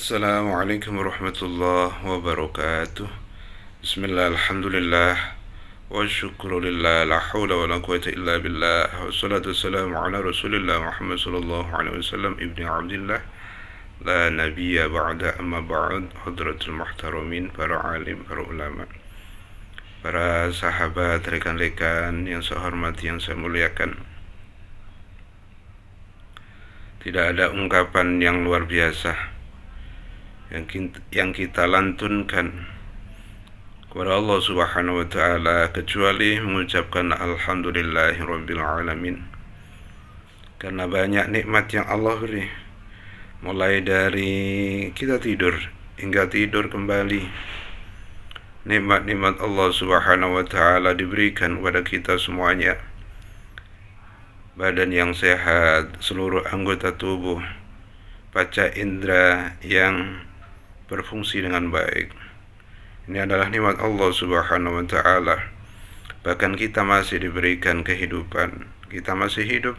Assalamualaikum warahmatullahi wabarakatuh. Bismillah, alhamdulillah, wa syukurulillah, la hawla wa la quwata illa billah, wa salatu wassalamu ala rasulillah Muhammad sallallahu alaihi wasallam ibni abdillah, la nabiyya ba'da amma ba'd. Hadratul muhtaramin, para alim, para ulama, para sahabat, rekan-rekan yang saya hormati, yang saya muliakan. Tidak ada ungkapan yang luar biasa yang kita lantunkan kepada Allah Subhanahu wa taala kecuali mengucapkan alhamdulillahirabbil alamin, karena banyak nikmat yang Allah beri, mulai dari kita tidur hingga tidur kembali. Nikmat-nikmat Allah Subhanahu wa taala diberikan kepada kita semuanya. Badan yang sehat, seluruh anggota tubuh, panca indera yang berfungsi dengan baik. Ini adalah nikmat Allah Subhanahu wa taala. Bahkan kita masih diberikan kehidupan, kita masih hidup.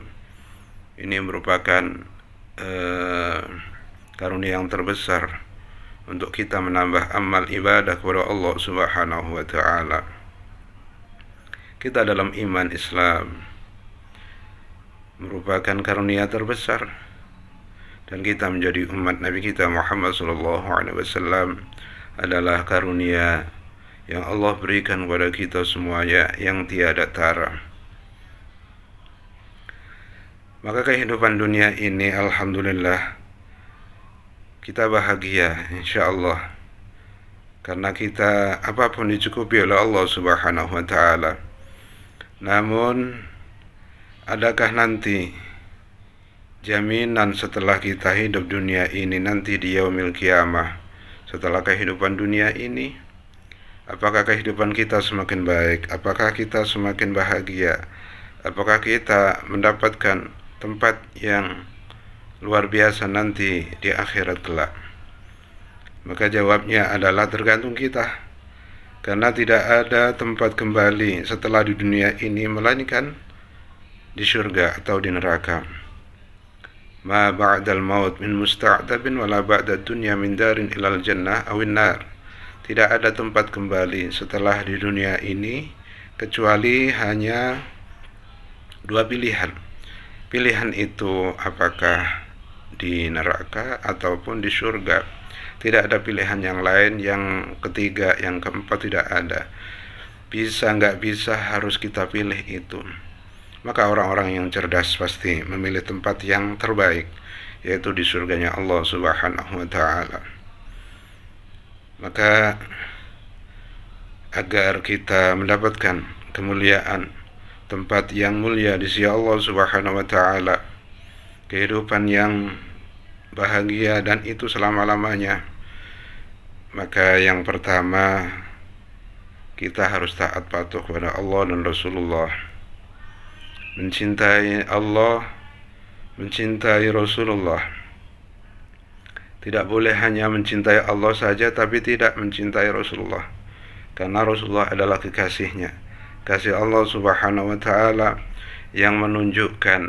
Ini merupakan karunia yang terbesar untuk kita menambah amal ibadah kepada Allah Subhanahu wa taala. Kita dalam iman Islam merupakan karunia terbesar, dan kita menjadi umat Nabi kita Muhammad sallallahu alaihi wasallam adalah karunia yang Allah berikan kepada kita semuanya yang tiada tara. Maka kehidupan dunia ini alhamdulillah kita bahagia insyaallah, karena kita apapun dicukupi oleh Allah Subhanahu wa taala. Namun adakah nanti jaminan setelah kita hidup dunia ini, nanti di yaumil qiyamah, setelah kehidupan dunia ini, apakah kehidupan kita semakin baik? Apakah kita semakin bahagia? Apakah kita mendapatkan tempat yang luar biasa nanti di akhirat kelak? Maka jawabnya adalah tergantung kita, karena tidak ada tempat kembali setelah di dunia ini melainkan di surga atau di neraka. Ma ba'dal maut min musta'tabin wala ba'dad dunya min darin ilal jannah awin nar. Tidak ada tempat kembali setelah di dunia ini kecuali hanya dua pilihan. Pilihan itu apakah di neraka ataupun di surga. Tidak ada pilihan yang lain, yang ketiga, yang keempat tidak ada. Bisa nggak bisa harus kita pilih itu. Maka orang-orang yang cerdas pasti memilih tempat yang terbaik, yaitu di surganya Allah Subhanahu wa taala. Maka agar kita mendapatkan kemuliaan, tempat yang mulia di sisi Allah Subhanahu wa taala, kehidupan yang bahagia dan itu selama-lamanya, maka yang pertama kita harus taat patuh kepada Allah dan Rasulullah. Mencintai Allah, mencintai Rasulullah. Tidak boleh hanya mencintai Allah saja tapi tidak mencintai Rasulullah, karena Rasulullah adalah kekasihnya, kasih Allah Subhanahu wa taala yang menunjukkan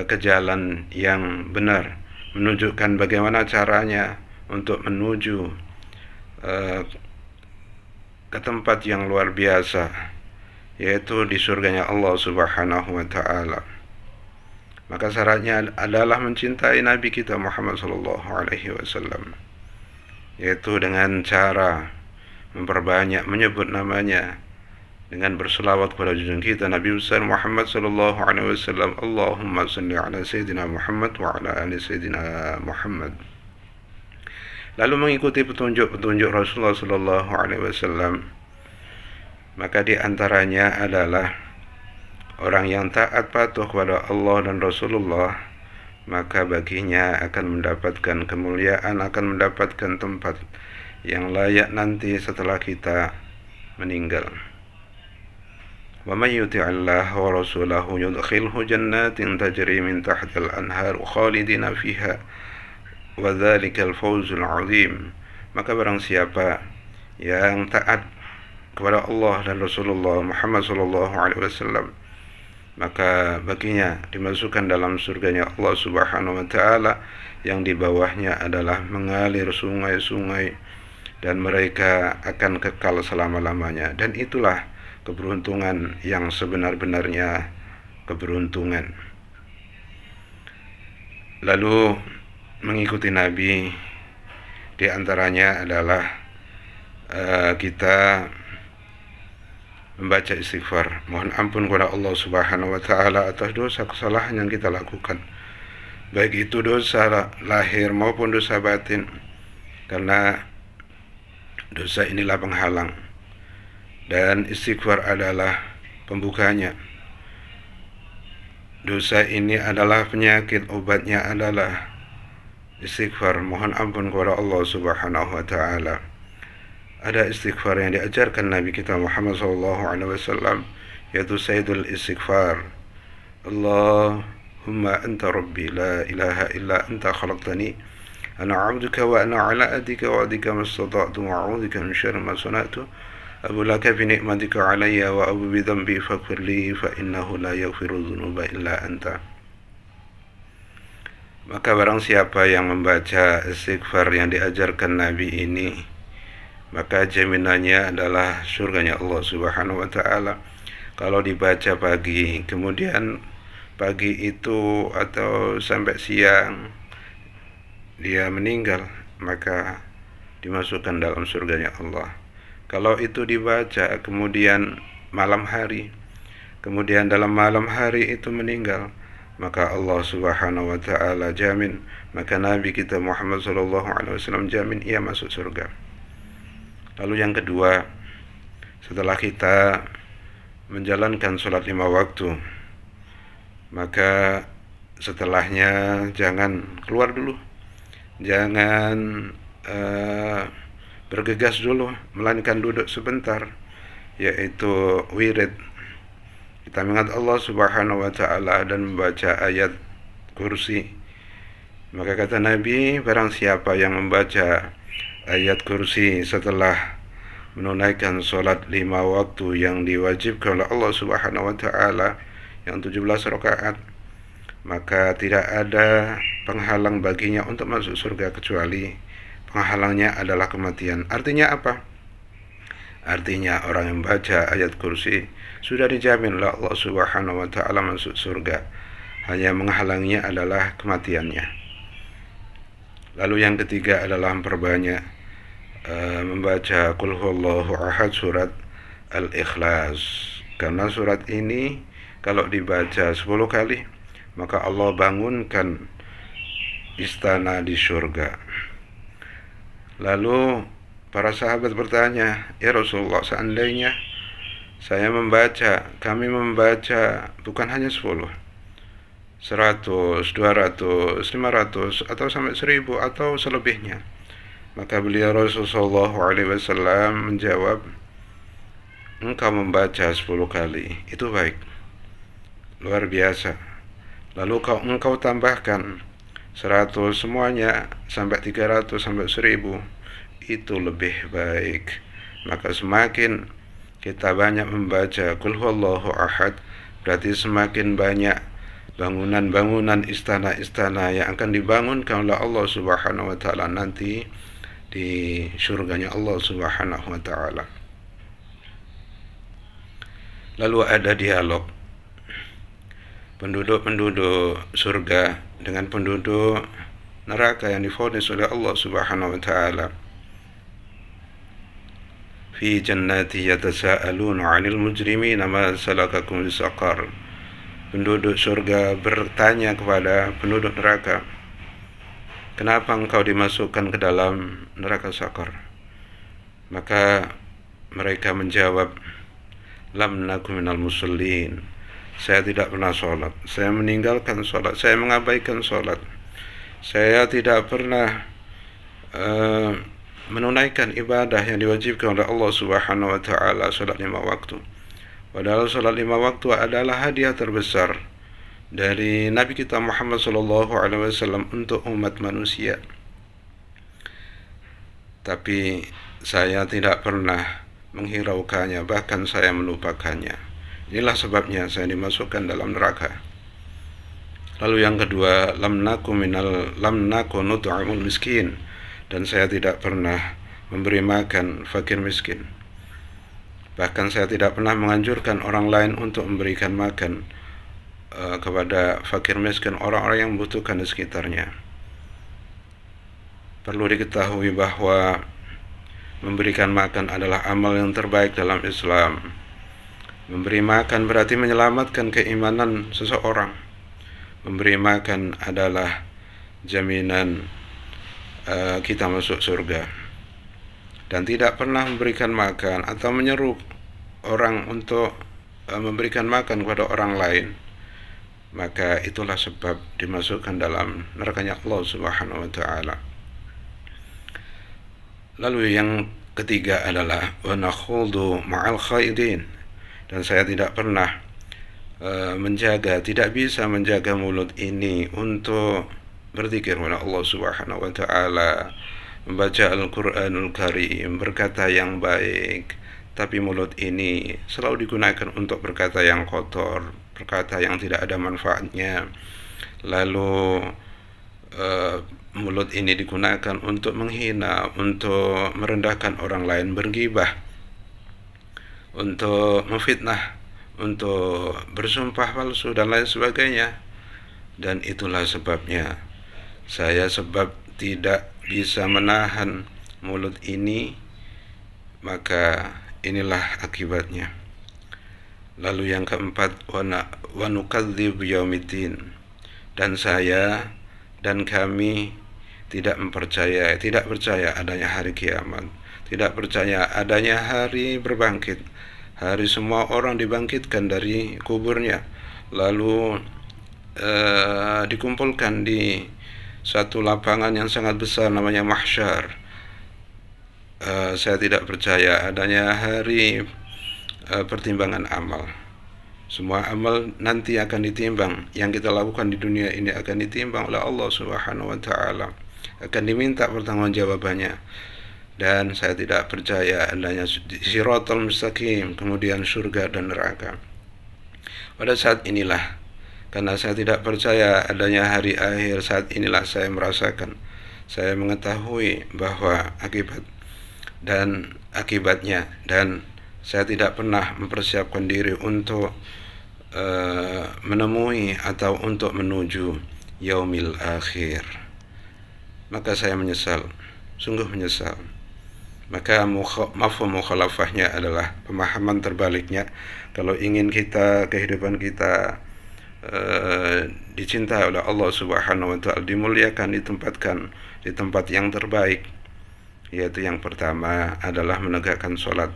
ke jalan yang benar, menunjukkan bagaimana caranya untuk menuju ke tempat yang luar biasa, yaitu di surganya Allah Subhanahu wa taala. Maka syaratnya adalah mencintai Nabi kita Muhammad sallallahu alaihi wasallam, yaitu dengan cara memperbanyak menyebut namanya, dengan berselawat kepada junjungan kita Nabi besar Muhammad sallallahu alaihi wasallam. Allahumma shalli ala sayyidina Muhammad wa ala ali sayyidina Muhammad. Lalu mengikuti petunjuk-petunjuk Rasulullah sallallahu alaihi wasallam. Maka di antaranya adalah orang yang taat patuh kepada Allah dan Rasulullah, maka baginya akan mendapatkan kemuliaan, akan mendapatkan tempat yang layak nanti setelah kita meninggal. Wa may yuti'illah wa rasulahu yudkhilhu jannatin tajri min tahtil anhar khalidina fiha wa dzalikal fawzul 'azim. Maka barang siapa yang taat kepada Allah dan Rasulullah Muhammad sallallahu alaihi wasallam, maka baginya dimasukkan dalam surganya Allah Subhanahu wa taala, yang di bawahnya adalah mengalir sungai-sungai, dan mereka akan kekal selama-lamanya. Dan itulah keberuntungan yang sebenar-benarnya keberuntungan. Lalu mengikuti Nabi di antaranya adalah kita membaca istighfar, mohon ampun kepada Allah Subhanahu wa taala atas dosa kesalahan yang kita lakukan, baik itu dosa lahir maupun dosa batin, karena dosa inilah penghalang, dan istighfar adalah pembukanya. Dosa ini adalah penyakit, obatnya adalah istighfar, mohon ampun kepada Allah Subhanahu wa taala. Ada istighfar yang diajarkan Nabi kita Muhammad SAW, yaitu Sayyidul Istighfar. Allahumma anta rabbi la ilaha illa anta khalaqtani ana 'abduka wa ana 'ala ahdika wa wa'dika mastata'tu wa a'udzubika min syarri ma sana'tu abu laka bi ni'matika 'alayya wa abu bi dhanbi faghfir li fa innahu la yaghfiru dzunuba illa anta. Maka barang siapa yang membaca istighfar yang diajarkan Nabi ini, maka jaminannya adalah surganya Allah Subhanahu wa taala. Kalau dibaca pagi, kemudian pagi itu atau sampai siang dia meninggal, maka dimasukkan dalam surganya Allah. Kalau itu dibaca kemudian malam hari, kemudian dalam malam hari itu meninggal, maka Allah Subhanahu wa taala jamin, maka Nabi kita Muhammad sallallahu alaihi wasallam jamin ia masuk surga. Lalu yang kedua, setelah kita menjalankan sholat 5 waktu, maka setelahnya jangan keluar dulu, jangan bergegas dulu, melainkan duduk sebentar, yaitu wirid. Kita mengingat Allah Subhanahu wa taala dan membaca ayat kursi. Maka kata Nabi, barang siapa yang membaca ayat kursi setelah menunaikan sholat 5 waktu yang diwajibkan oleh Allah Subhanahu wa taala, yang 17 rakaat, maka tidak ada penghalang baginya untuk masuk surga kecuali penghalangnya adalah kematian. Artinya apa? Artinya orang yang baca ayat kursi sudah dijamin oleh Allah Subhanahu wa taala masuk surga. Hanya menghalangnya adalah kematiannya. Lalu yang ketiga adalah memperbanyak membaca Qul huwallahu ahad, surat Al-Ikhlas. Karena surat ini kalau dibaca 10 kali, maka Allah bangunkan istana di surga. Lalu para sahabat bertanya, ya Rasulullah, seandainya kami membaca bukan hanya 10, 100, 200, 500 atau sampai 1000 atau selebihnya. Maka beliau Rasulullah SAW menjawab, engkau membaca 10 kali, itu baik, luar biasa. Lalu engkau tambahkan 100 semuanya sampai 300 sampai 1000, itu lebih baik. Maka semakin kita banyak membaca Qul huwallahu ahad, berarti semakin banyak bangunan-bangunan, istana-istana yang akan dibangunkan oleh Allah Subhanahu wa taala nanti di surganya Allah Subhanahu wa taala. Lalu ada dialog penduduk-penduduk surga dengan penduduk neraka yang divonis oleh Allah Subhanahu wa taala. Fi jannati yatasaaluna 'anil mujrimina ma salakakum fi saqar. Penduduk surga bertanya kepada penduduk neraka, kenapa engkau dimasukkan ke dalam neraka Saqar? Maka mereka menjawab, lam naku minal musallin. Saya tidak pernah sholat, saya meninggalkan sholat, saya mengabaikan sholat, saya tidak pernah menunaikan ibadah yang diwajibkan oleh Allah Subhanahu wa taala, sholat 5 waktu. Padahal sholat 5 waktu adalah hadiah terbesar dari Nabi kita Muhammad SAW untuk umat manusia. Tapi saya tidak pernah menghiraukannya, bahkan saya melupakannya. Inilah sebabnya saya dimasukkan dalam neraka. Lalu yang kedua, lam naku nut'imul miskin, dan saya tidak pernah memberi makan fakir miskin. Bahkan saya tidak pernah menganjurkan orang lain untuk memberikan makan kepada fakir miskin, orang-orang yang membutuhkan di sekitarnya. Perlu diketahui bahwa memberikan makan adalah amal yang terbaik dalam Islam. Memberi makan berarti menyelamatkan keimanan seseorang. Memberi makan adalah jaminan kita masuk surga. Dan tidak pernah memberikan makan atau menyeru orang untuk memberikan makan kepada orang lain, maka itulah sebab dimasukkan dalam nerakanya Allah Subhanahu wa ta'ala. Lalu yang ketiga adalah wa nakhudhu ma'al khaidin, dan saya tidak pernah tidak bisa menjaga mulut ini untuk berzikir kepada Allah Subhanahu wa ta'ala, membaca Al-Quranul Karim, berkata yang baik, tapi mulut ini selalu digunakan untuk berkata yang kotor, berkata yang tidak ada manfaatnya. Lalu mulut ini digunakan untuk menghina, untuk merendahkan orang lain, bergibah, untuk memfitnah, untuk bersumpah palsu dan lain sebagainya. Dan itulah sebabnya saya tidak bisa menahan mulut ini, maka inilah akibatnya. Lalu yang keempat, wa nukadzib yaumiddin, dan saya dan kami tidak percaya adanya hari kiamat, tidak percaya adanya hari berbangkit, hari semua orang dibangkitkan dari kuburnya, lalu dikumpulkan di satu lapangan yang sangat besar namanya mahsyar. Saya tidak percaya adanya hari pertimbangan amal. Semua amal nanti akan ditimbang. Yang kita lakukan di dunia ini akan ditimbang oleh Allah Subhanahu wa ta'ala, akan diminta pertanggungjawabannya. Dan saya tidak percaya adanya siratal mustaqim, kemudian surga dan neraka. Pada saat inilah, karena saya tidak percaya adanya hari akhir, saat inilah saya merasakan, saya mengetahui bahwa akibatnya, dan saya tidak pernah mempersiapkan diri untuk menemui atau untuk menuju yaumil akhir. Maka saya menyesal, sungguh menyesal. Maka mafhum mukhalafahnya adalah pemahaman terbaliknya. Kalau ingin kehidupan kita dicintai oleh Allah Subhanahu wa ta'ala, dimuliakan, ditempatkan di tempat yang terbaik, yaitu yang pertama adalah menegakkan sholat.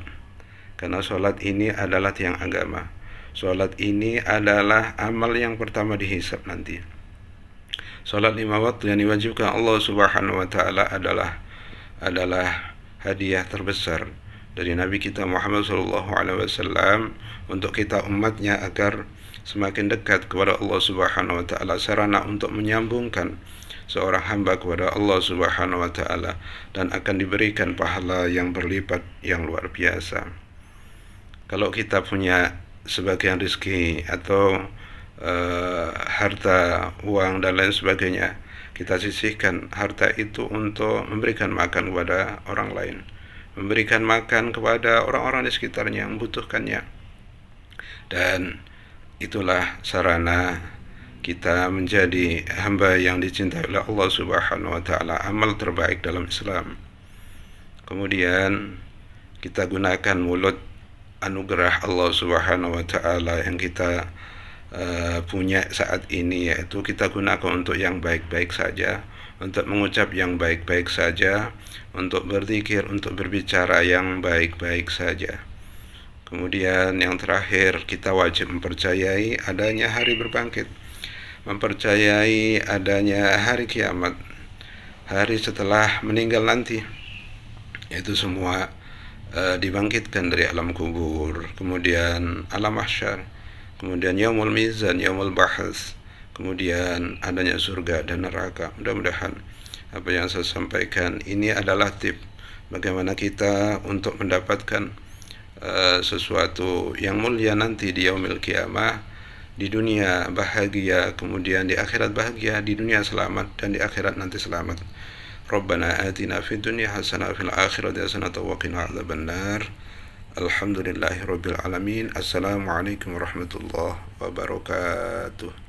Karena sholat ini adalah tiang agama. Sholat ini adalah amal yang pertama dihisab nanti. Sholat 5 waktu yang diwajibkan Allah Subhanahu wa ta'ala adalah hadiah terbesar dari Nabi kita Muhammad SAW untuk kita umatnya agar semakin dekat kepada Allah Subhanahu wa ta'ala, sarana untuk menyambungkan seorang hamba kepada Allah Subhanahu wa ta'ala, dan akan diberikan pahala yang berlipat yang luar biasa. Kalau kita punya sebagian rezeki atau harta, uang dan lain sebagainya, kita sisihkan harta itu untuk memberikan makan kepada orang lain, memberikan makan kepada orang-orang di sekitarnya yang membutuhkannya. Dan itulah sarana kita menjadi hamba yang dicintai oleh Allah Subhanahu wa ta'ala, amal terbaik dalam Islam. Kemudian kita gunakan mulut, anugerah Allah Subhanahu wa ta'ala yang kita punya saat ini, yaitu kita gunakan untuk yang baik-baik saja, untuk mengucap yang baik-baik saja, untuk berzikir, untuk berbicara yang baik-baik saja. Kemudian yang terakhir, kita wajib mempercayai adanya hari berbangkit, mempercayai adanya hari kiamat, hari setelah meninggal nanti, itu semua dibangkitkan dari alam kubur, kemudian alam mahsyar, kemudian yaumul mizan, yaumul bahas, kemudian adanya surga dan neraka. Mudah-mudahan apa yang saya sampaikan ini adalah tip bagaimana kita untuk mendapatkan sesuatu yang mulia nanti di yaumil qiyamah. Di dunia bahagia, kemudian di akhirat bahagia, di dunia selamat dan di akhirat nanti selamat. Rabbana atina fid dunya hasanah wa fil akhirati hasanah wa qina adzabannar. Alhamdulillahirabbil alamin. Assalamualaikum warahmatullahi wabarakatuh.